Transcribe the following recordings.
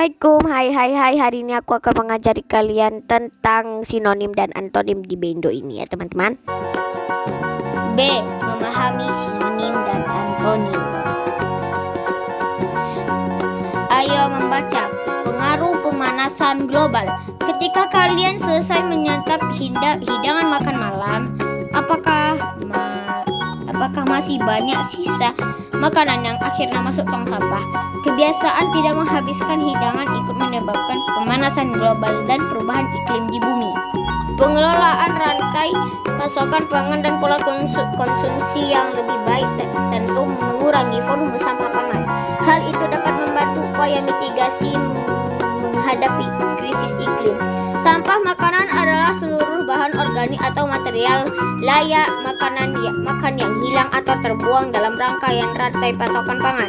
Assalamualaikum, hai, hari ini aku akan mengajari kalian tentang sinonim dan antonim di Bendo ini ya teman-teman. B. Memahami sinonim dan antonim. Ayo membaca pengaruh pemanasan global. Ketika kalian selesai menyantap hidangan makan malam, apakah masih banyak sisa makanan yang akhirnya masuk tong sampah? Kebiasaan tidak menghabiskan hidangan ikut menyebabkan pemanasan global dan perubahan iklim di bumi. Pengelolaan rantai pasokan pangan dan pola konsumsi yang lebih baik tentu mengurangi volume sampah pangan. Hal itu dapat membantu upaya mitigasi menghadapi krisis iklim. Sampah makanan adalah seluruh bahan organik atau material layak makan yang hilang atau terbuang dalam rangkaian rantai pasokan pangan.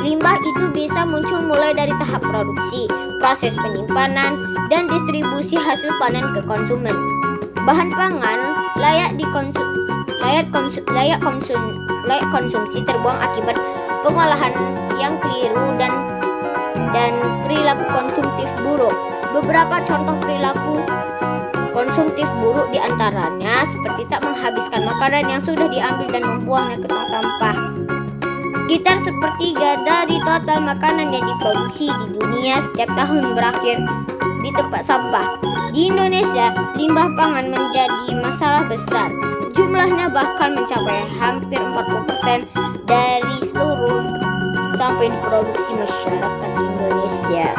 Limbah itu bisa muncul mulai dari tahap produksi, proses penyimpanan, dan distribusi hasil panen ke konsumen. Bahan pangan layak konsumsi terbuang akibat pengolahan yang keliru dan perilaku konsumtif buruk. Beberapa contoh perilaku konsumtif buruk diantaranya seperti tak menghabiskan makanan yang sudah diambil dan membuangnya ke tong sampah. Sekitar sepertiga dari total makanan yang diproduksi di dunia setiap tahun berakhir di tempat sampah. Di Indonesia, limbah pangan menjadi masalah besar. Jumlahnya bahkan mencapai hampir 40% dari seluruh sampah yang diproduksi masyarakat Indonesia.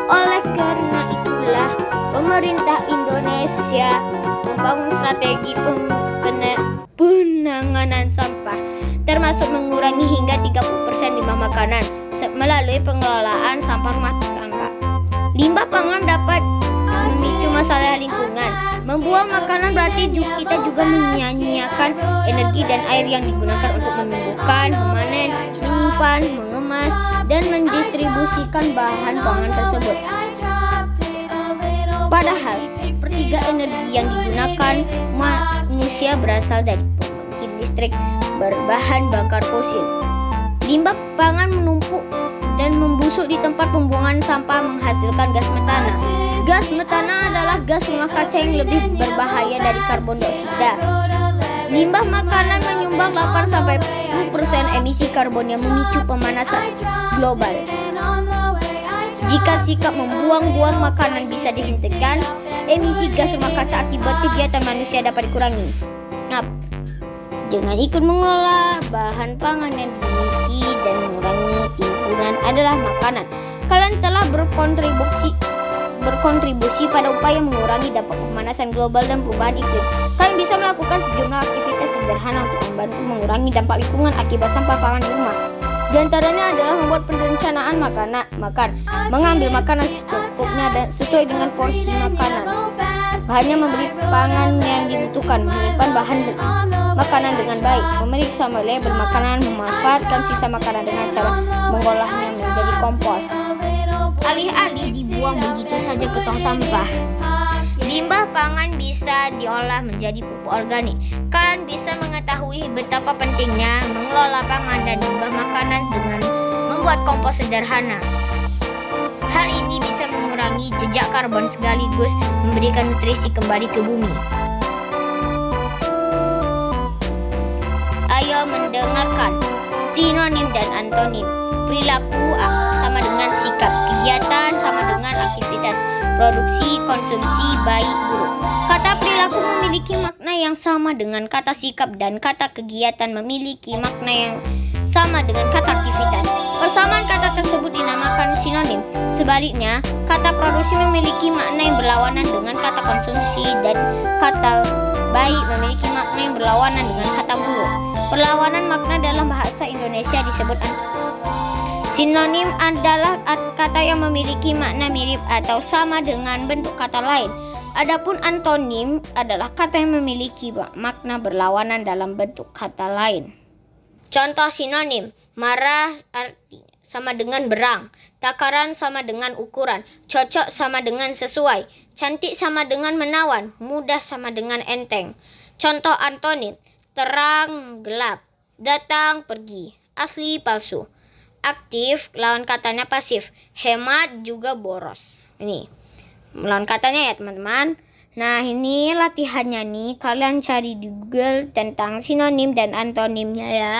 Oleh karena itulah, pemerintah Indonesia membangun strategi penanganan sampah, termasuk mengurangi hingga 30% limbah makanan melalui pengelolaan sampah rumah tangga. Limbah pangan dapat memicu masalah lingkungan. Membuang makanan berarti kita juga menyia-nyiakan energi dan air yang digunakan untuk menumbuhkan, memanen, menyimpan, mengemas, dan mendistribusikan bahan pangan tersebut. Padahal, sepertiga energi yang digunakan manusia berasal dari pembangkit listrik berbahan bakar fosil. Limbah pangan menumpuk dan membusuk di tempat pembuangan sampah menghasilkan gas metana. Gas metana adalah gas rumah kaca yang lebih berbahaya dari karbon dioksida. Limbah makanan menyumbang 8-10% emisi karbon yang memicu pemanasan global. Jika sikap membuang-buang makanan bisa dihentikan, emisi gas rumah kaca akibat kegiatan manusia dapat dikurangi. Dengan ikut mengelola bahan pangan yang dimiliki dan mengurangi timbunan adalah makanan, kalian telah berkontribusi pada upaya mengurangi dampak pemanasan global dan perubahan iklim. Kalian bisa melakukan sejumlah aktivitas sederhana untuk membantu mengurangi dampak lingkungan akibat sampah pangan di rumah. Di antaranya adalah membuat perencanaan makan, mengambil makanan secukupnya dan sesuai dengan porsi makanan, hanya memberi pangan yang dibutuhkan, menyimpan bahan makanan dengan baik, memeriksa label makanan, memanfaatkan sisa makanan dengan cara mengolahnya menjadi kompos, alih-alih dibuang begitu saja ke tong sampah. Limbah pangan bisa diolah menjadi pupuk organik. Kalian bisa mengetahui betapa pentingnya mengelola pangan dan limbah makanan dengan membuat kompos sederhana. Hal ini bisa mengurangi jejak karbon sekaligus memberikan nutrisi kembali ke bumi. Ayo mendengarkan sinonim dan antonim. Perilaku sama dengan sikap, kegiatan sama dengan aktivitas, produksi, konsumsi, baik, buruk. Kata perilaku memiliki makna yang sama dengan kata sikap dan kata kegiatan memiliki makna yang sama dengan kata aktivitas. Persamaan kata tersebut dinamakan sinonim. Sebaliknya, kata produksi memiliki makna yang berlawanan dengan kata konsumsi dan kata baik memiliki makna yang berlawanan dengan kata buruk. Perlawanan makna dalam bahasa Indonesia disebut sinonim adalah kata yang memiliki makna mirip atau sama dengan bentuk kata lain. Adapun antonim adalah kata yang memiliki makna berlawanan dalam bentuk kata lain. Contoh sinonim: marah artinya sama dengan berang, takaran sama dengan ukuran, cocok sama dengan sesuai, cantik sama dengan menawan, mudah sama dengan enteng. Contoh antonim: terang, gelap, datang, pergi, asli, palsu. aktif, lawan katanya pasif. Hemat juga boros. Ini lawan katanya ya teman-teman. Nah ini latihannya nih. Kalian cari di Google tentang sinonim dan antonimnya ya.